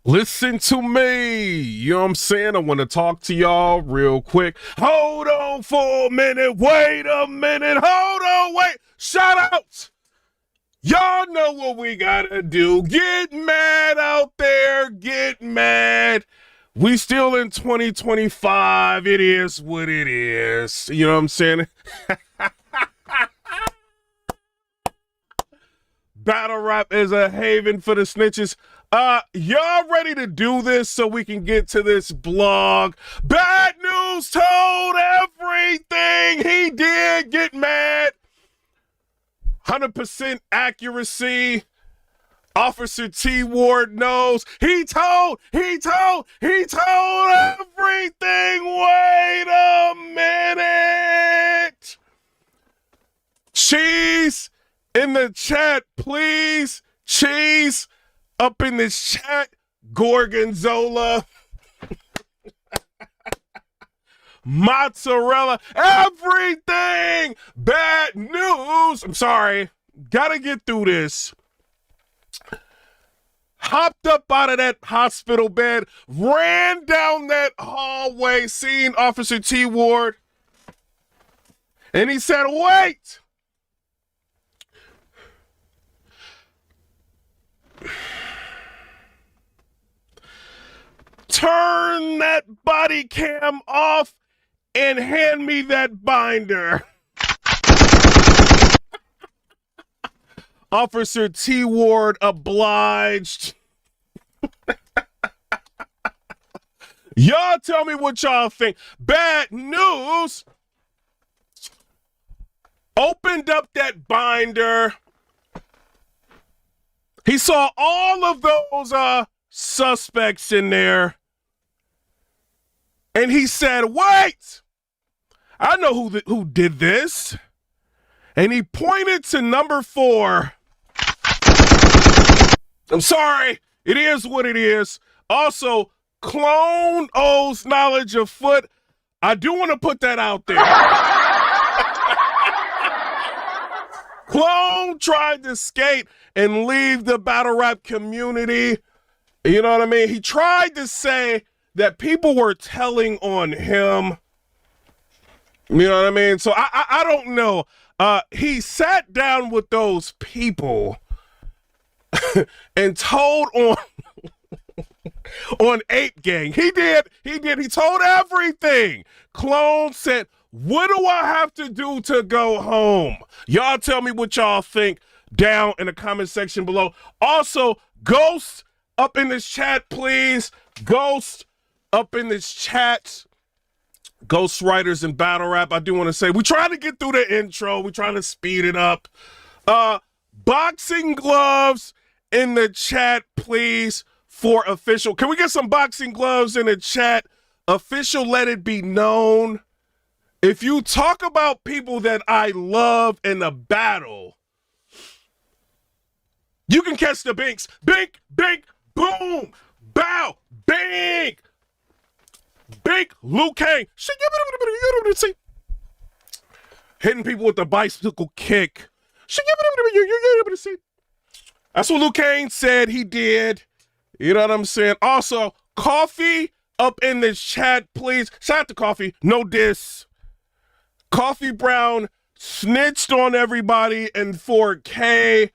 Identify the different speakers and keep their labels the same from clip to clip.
Speaker 1: Listen to me. You know what I'm saying? I want to talk to y'all real quick. Hold on for a minute. Wait a minute. Hold on. Wait. Shout out. Y'all know what we gotta do. Get mad out there. Get mad. We still in 2025. It is what it is. You know what I'm saying? Battle rap is a haven for the snitches. Y'all ready to do this so we can get to this blog? Bad News told everything he did. Get mad. 100% accuracy. Officer T. Ward knows. He told everything. Wait a minute. Cheese in the chat, please. Cheese up in this chat. Gorgonzola. Mozzarella. Everything. Bad news. I'm sorry. Gotta get through this. Hopped up out of that hospital bed, ran down that hallway, seen Officer T. Ward, and he said, wait. Turn that body cam off and hand me that binder. Officer T. Ward obliged. Y'all tell me what y'all think. Bad news. Opened up that binder. He saw all of those suspects in there. And he said, wait, I know who did this. And he pointed to number 4. I'm sorry, it is what it is. Also, Clone owes knowledge of Foot. I do want to put that out there. Clone tried to skate and leave the battle rap community. You know what I mean? He tried to say that people were telling on him. You know what I mean? So I don't know. He sat down with those people and told on Ape Gang. He did. He told everything. Clone said, what do I have to do to go home? Y'all tell me what y'all think down in the comment section below. Also, Ghost up in this chat, please. Ghost up in this chat. Ghost writers and battle rap. I do want to say, we trying to get through the intro. We trying to speed it up. Boxing gloves in the chat, please, for official. Can we get some boxing gloves in the chat? Official, let it be known. If you talk about people that I love in a battle, you can catch the binks. Bink, bink, boom, bow, bink. Bink, Liu Kang. Hitting people with the bicycle kick. That's what Liu Kang said he did. You know what I'm saying? Also, Coffee up in this chat, please. Shout out to Coffee. No diss. Coffee Brown snitched on everybody in 4K.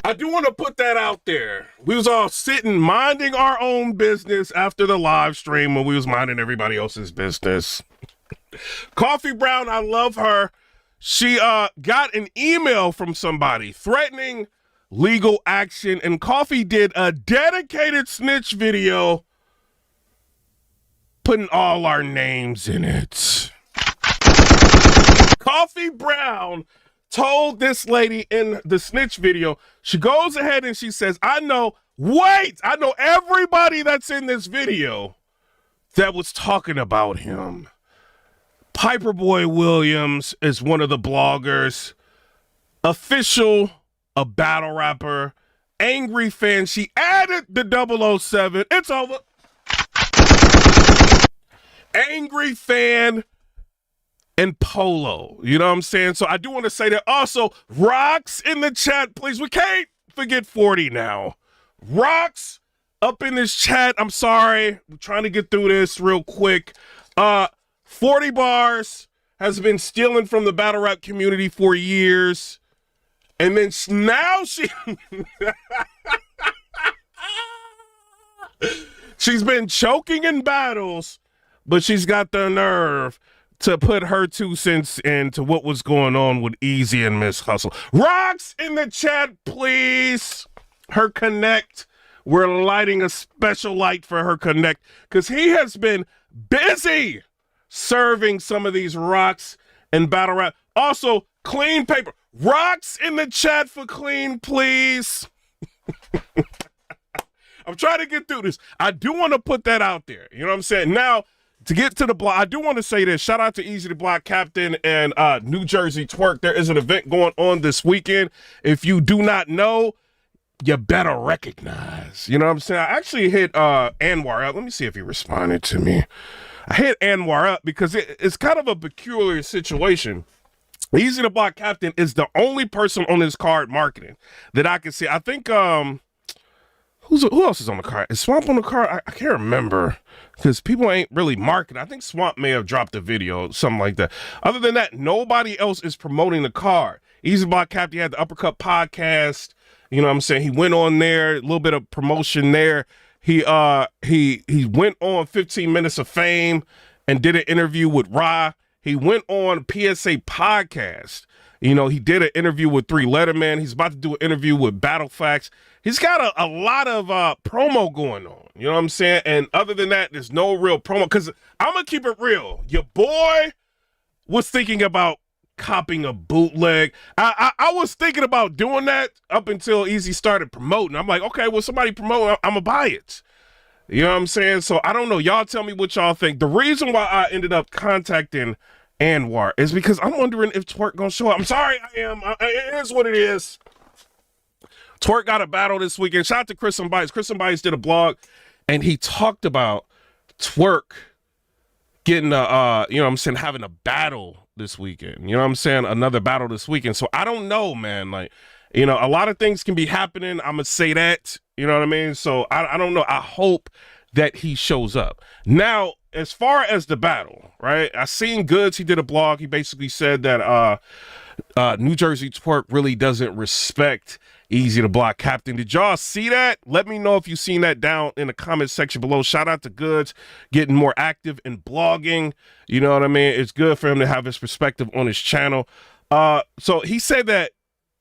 Speaker 1: I do want to put that out there. We was all sitting, minding our own business after the live stream when we was minding everybody else's business. Coffee Brown, I love her. She got an email from somebody threatening legal action, and Coffee did a dedicated snitch video putting all our names in it. Coffee Brown told this lady in the snitch video, she goes ahead and she says, I know everybody that's in this video that was talking about him. PIPERBOY Williams is one of the bloggers. Official, a battle rapper. Angry fan. She added the 007. It's over. Angry fan and Polo. You know what I'm saying? So I do want to say that. Also, Rocks in the chat, please. We can't forget 40 now. Rocks up in this chat. I'm sorry. I'm trying to get through this real quick. 40 bars has been stealing from the battle rap community for years. And then now she's been choking in battles, but she's got the nerve to put her 2 cents into what was going on with EAZY and Miss Hustle. Rocks in the chat, please. Her connect. We're lighting a special light for her connect because he has been busy serving some of these rocks in battle rap. Also, clean paper. Rocks in the chat for clean, please. I'm trying to get through this. I do want to put that out there. You know what I'm saying? Now, to get to the block, I do want to say this. Shout out to EAZY the Block Captain and New Jersey Twerk. There is an event going on this weekend. If you do not know, you better recognize. You know what I'm saying? I actually hit Anwar up. Let me see if he responded to me. I hit Anwar up because it's kind of a peculiar situation. EAZY the Block Captain is the only person on this card marketing that I can see. I think who else is on the card? Is Swamp on the card? I can't remember because people ain't really marketing. I think Swamp may have dropped a video, something like that. Other than that, nobody else is promoting the card. EAZY the Block Captain had the Uppercut podcast. You know what I'm saying? He went on there, a little bit of promotion there. He went on 15 Minutes of Fame and did an interview with Ra. He went on PSA podcast. You know, he did an interview with 3 Letterman. He's about to do an interview with Battle Facts. He's got a lot of promo going on. You know what I'm saying? And other than that, there's no real promo. Because I'm going to keep it real. Your boy was thinking about copying a bootleg. I was thinking about doing that up until EAZY started promoting. I'm like, okay, well, somebody promote, I'm going to buy it. You know what I'm saying? So I don't know. Y'all tell me what y'all think. The reason why I ended up contacting Anwar is because I'm wondering if TWORK gonna show up. I'm sorry, I am. It is what it is. TWORK got a battle this weekend. Shout out to Chris and Bites. Chris and Bites did a blog, and he talked about TWORK getting you know what I'm saying, having a battle this weekend. You know what I'm saying? Another battle this weekend. So I don't know, man. Like, you know, a lot of things can be happening. I'm gonna say that. You know what I mean? So I don't know. I hope that he shows up. Now, as far as the battle, right? I seen Goods. He did a blog. He basically said that New Jersey Twerk really doesn't respect EAZY the Block Captain. Did y'all see that? Let me know if you seen that down in the comment section below. Shout out to Goods getting more active in blogging. You know what I mean? It's good for him to have his perspective on his channel. So he said that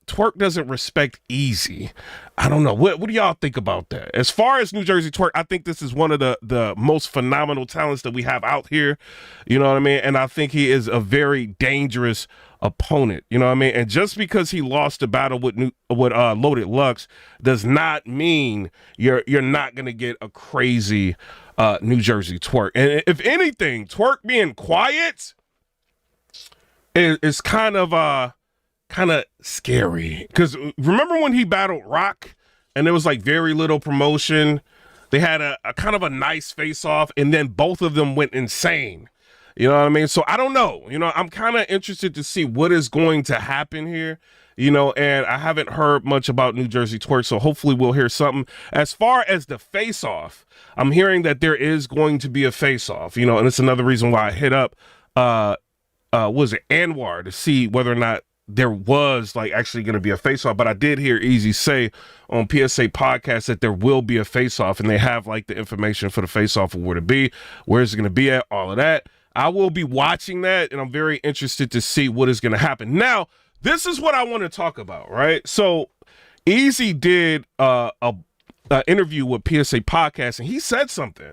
Speaker 1: TWORK doesn't respect EAZY. I don't know. What do y'all think about that? As far as New Jersey TWORK, I think this is one of the most phenomenal talents that we have out here. You know what I mean? And I think he is a very dangerous opponent. You know what I mean? And just because he lost the battle with Loaded Lux does not mean you're not gonna get a crazy New Jersey TWORK. And if anything, TWORK being quiet is kind of scary, because remember when he battled Rock and there was like very little promotion? They had a kind of a nice face off, and then both of them went insane. You know what I mean? So I don't know. You know, I'm kind of interested to see what is going to happen here. You know, and I haven't heard much about New Jersey TWORK, so hopefully we'll hear something. As far as the face off, I'm hearing that there is going to be a face off. You know, and it's another reason why I hit up was it Anwar to see whether or not there was like actually going to be a face-off. But I did hear EAZY say on PSA podcast that there will be a face-off, and they have like the information for the face-off of where to be, where is it going to be at, all of that. I will be watching that, and I'm very interested to see what is going to happen. Now, this is what I want to talk about, right? So EAZY did a interview with PSA podcast, and he said something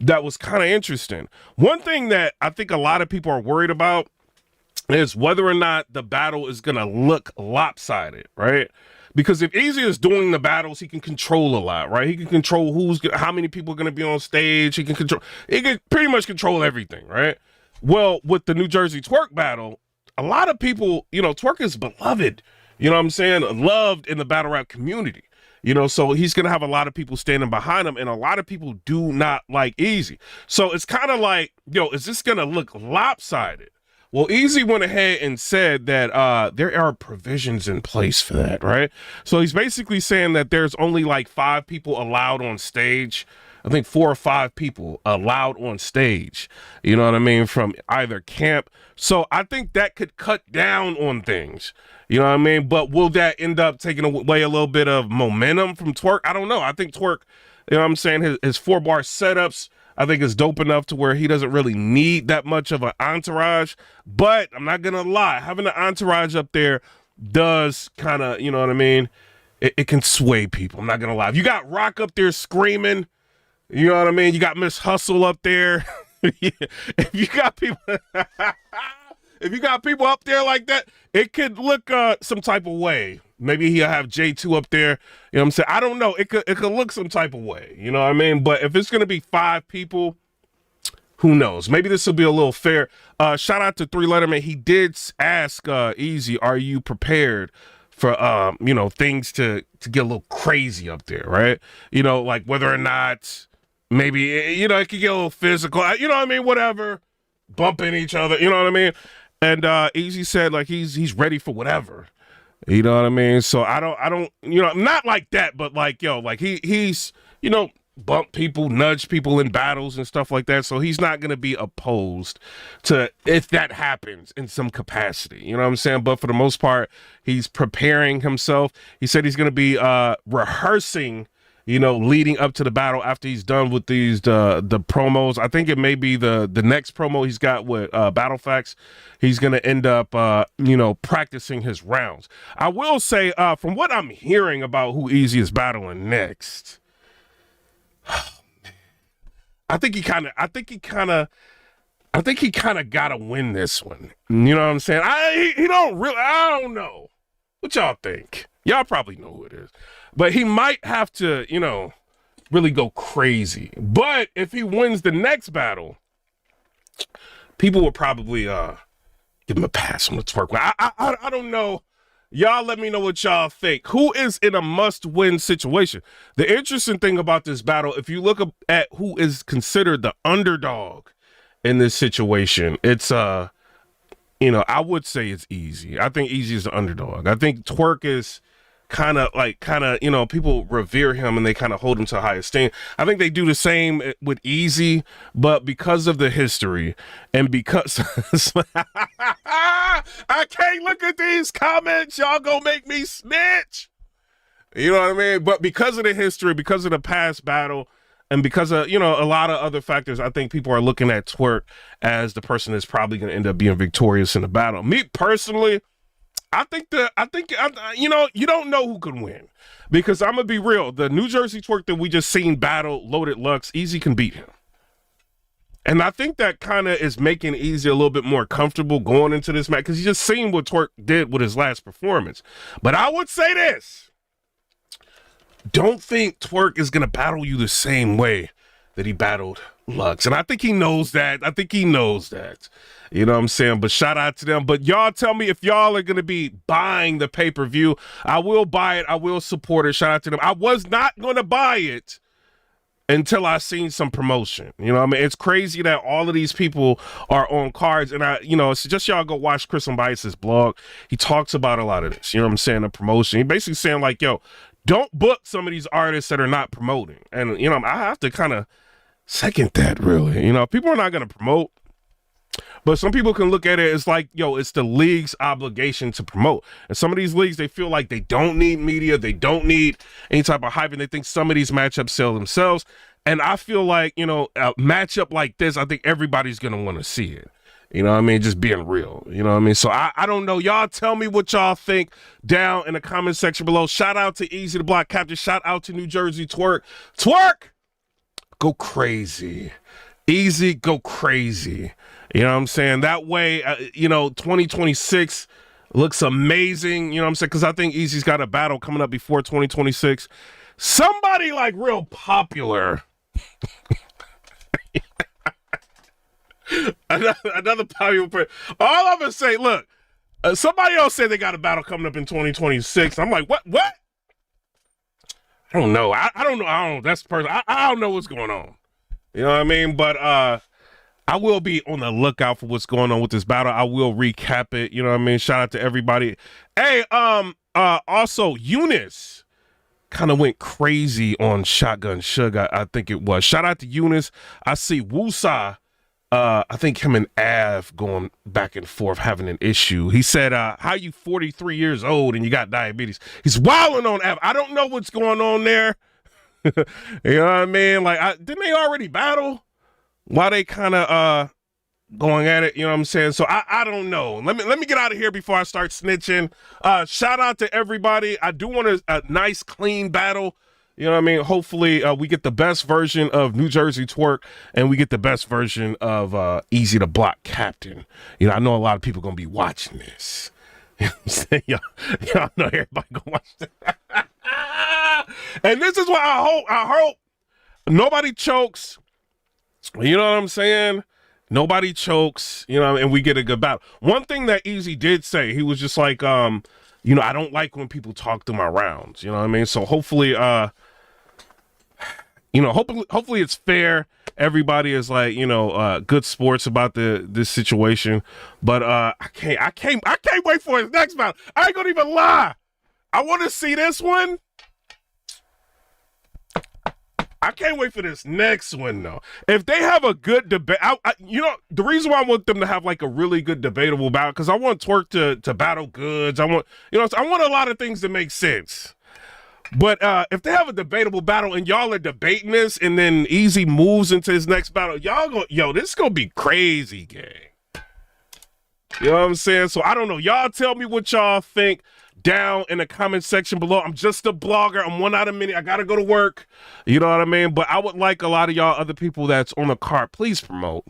Speaker 1: that was kind of interesting. One thing that I think a lot of people are worried about is whether or not the battle is going to look lopsided, right? Because if EAZY is doing the battles, he can control a lot, right? He can control how many people are going to be on stage. He can pretty much control everything, right? Well, with the New Jersey TWORK battle, a lot of people, you know, TWORK is beloved, you know what I'm saying? Loved in the battle rap community, you know, so he's going to have a lot of people standing behind him, and a lot of people do not like EAZY. So it's kind of like, yo, is this going to look lopsided? Well, EAZY went ahead and said that there are provisions in place for that, right? So he's basically saying that there's only like 5 people allowed on stage. I think 4 or 5 people allowed on stage, you know what I mean, from either camp. So I think that could cut down on things, you know what I mean? But will that end up taking away a little bit of momentum from TWORK? I don't know. I think TWORK, you know what I'm saying, his 4-bar setups, I think is dope enough to where he doesn't really need that much of an entourage. But I'm not going to lie, having an entourage up there does kind of, you know what I mean, it can sway people. I'm not going to lie. If you got Rock up there screaming, you know what I mean? You got Miss Hustle up there. If you got people, if you got people up there like that, it could look some type of way. Maybe he'll have J2 up there. You know what I'm saying? I don't know. It could look some type of way. You know what I mean? But if it's gonna be 5 people, who knows? Maybe this will be a little fair. Shout out to 3 Letterman. He did ask EAZY, "Are you prepared for you know, things to get a little crazy up there, right? You know, like whether or not." Maybe, you know, it could get a little physical, you know what I mean? Whatever, bumping each other, you know what I mean? And EAZY said like he's ready for whatever, you know what I mean? So I don't, you know, not like that, but like, yo, like he's, you know, bump people, nudge people in battles and stuff like that. So he's not going to be opposed to if that happens in some capacity, you know what I'm saying? But for the most part, he's preparing himself. He said he's going to be rehearsing, you know, leading up to the battle after he's done with these the promos. I think it may be the next promo he's got with Battle Facts. He's going to end up, you know, practicing his rounds. I will say, from what I'm hearing about who EAZY is battling next, I think he kind of got to win this one. You know what I'm saying? He don't really, I don't know. What y'all think? Y'all probably know who it is. But he might have to, you know, really go crazy. But if he wins the next battle, people will probably give him a pass on the TWORK. I don't know. Y'all let me know what y'all think. Who is in a must-win situation? The interesting thing about this battle, if you look at who is considered the underdog in this situation, it's you know, I would say it's EAZY. I think EAZY is the underdog. I think TWORK is kind of, you know, people revere him and they kind of hold him to high esteem. I think they do the same with EAZY, but because of the history and because I can't look at these comments, y'all gonna make me snitch. You know what I mean? But because of the history, because of the past battle, and because of, you know, a lot of other factors, I think people are looking at TWORK as the person that's probably going to end up being victorious in the battle. Me personally, I think you know, you don't know who can win, because I'm gonna be real. The New Jersey TWORK that we just seen battle Loaded Lux, EAZY can beat him, and I think that kind of is making EAZY a little bit more comfortable going into this match because you just seen what TWORK did with his last performance. But I would say this: don't think TWORK is gonna battle you the same way that he battled Lux, and I think he knows that. You know what I'm saying? But shout out to them. But y'all tell me if y'all are going to be buying the pay-per-view. I will buy it. I will support it. Shout out to them. I was not going to buy it until I seen some promotion. You know what I mean? It's crazy that all of these people are on cards. And you know, it's just y'all go watch Chris Bias's blog. He talks about a lot of this. You know what I'm saying? The promotion. He basically saying like, yo, don't book some of these artists that are not promoting. And, you know, I have to kind of second that, really. You know, people are not going to promote. But some people can look at it as like, yo, it's the league's obligation to promote. And some of these leagues, they feel like they don't need media. They don't need any type of hype. And they think some of these matchups sell themselves. And I feel like, you know, a matchup like this, I think everybody's going to want to see it. You know what I mean? Just being real. You know what I mean? So I don't know. Y'all tell me what y'all think down in the comment section below. Shout out to EAZY the Block Captain. Shout out to New Jersey TWORK. TWORK! Go crazy. EAZY, go crazy. You know what I'm saying? That way, you know, 2026 looks amazing. You know what I'm saying? Because I think EAZY's got a battle coming up before 2026. Somebody like real popular. another popular person. All I'm going to say, look, somebody else said they got a battle coming up in 2026. I'm like, what? I don't know. I don't know. That's the person. I don't know what's going on. You know what I mean? But I will be on the lookout for what's going on with this battle. I will recap it. You know what I mean? Shout out to everybody. Hey, also Eunice kind of went crazy on Shotgun Sugar, I think it was. Shout out to Eunice. I see Wusa. I think him and Av going back and forth having an issue. He said, how you 43 years old and you got diabetes? He's wilding on Av. I don't know what's going on there. You know what I mean? Like, didn't they already battle? Why they kind of going at it, you know what I'm saying? So I don't know. Let me get out of here before I start snitching. Shout out to everybody. I do want a nice, clean battle. You know what I mean? Hopefully we get the best version of New Jersey TWORK and we get the best version of EAZY the Block Captain. You know, I know a lot of people going to be watching this. You know what I'm saying? Y'all know everybody going to watch this. And this is why I hope nobody chokes. You know what I'm saying? Nobody chokes, you know, and we get a good battle. One thing that EAZY did say, he was just like, you know, I don't like when people talk through my rounds, you know what I mean? So hopefully, you know, hopefully it's fair. Everybody is like, you know, good sports about this situation. But I can't wait for his next battle. I ain't gonna even lie. I want to see this one. I can't wait for this next one, though. If they have a good debate, you know, the reason why I want them to have like a really good debatable battle, because I want TWORK to battle goods. I want, you know, I want a lot of things to make sense. But if they have a debatable battle and y'all are debating this, and then EAZY moves into his next battle, y'all go, yo, this is gonna be crazy, gang. You know what I'm saying? So I don't know. Y'all tell me what y'all think down in the comment section below. I'm just a blogger. I'm one out of many. I gotta go to work. You know what I mean? But I would like a lot of y'all other people that's on the card, please promote.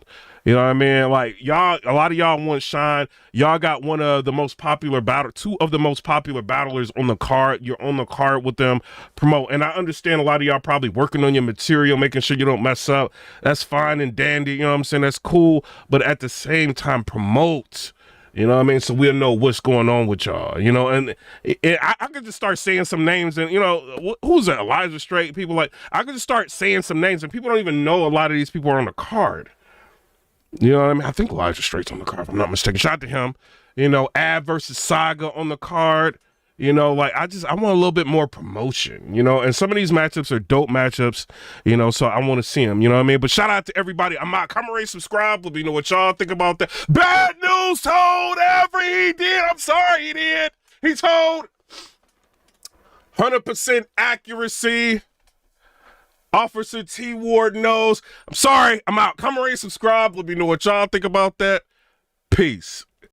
Speaker 1: You know what I mean? Like y'all, a lot of y'all want shine. Y'all got one of the most popular two of the most popular battlers on the card. You're on the card with them. Promote. And I understand a lot of y'all probably working on your material, making sure you don't mess up. That's fine and dandy. You know what I'm saying? That's cool. But at the same time, promote. You know what I mean? So we'll know what's going on with y'all, you know, and I could just start saying some names and, you know, who's that? Elijah Strait, people like, I could just start saying some names and people don't even know a lot of these people are on the card. You know what I mean? I think Elijah Strait's on the card, if I'm not mistaken. Shout out to him. You know, Ab versus Saga on the card. You know, like, I want a little bit more promotion, you know, and some of these matchups are dope matchups, you know, so I want to see them, you know what I mean? But shout out to everybody. I'm out. Come rate, subscribe. Let me know what y'all think about that. Bad news told he did. I'm sorry he did. He told 100% accuracy. Officer T Ward knows. I'm sorry. I'm out. Come rate, subscribe. Let me know what y'all think about that. Peace.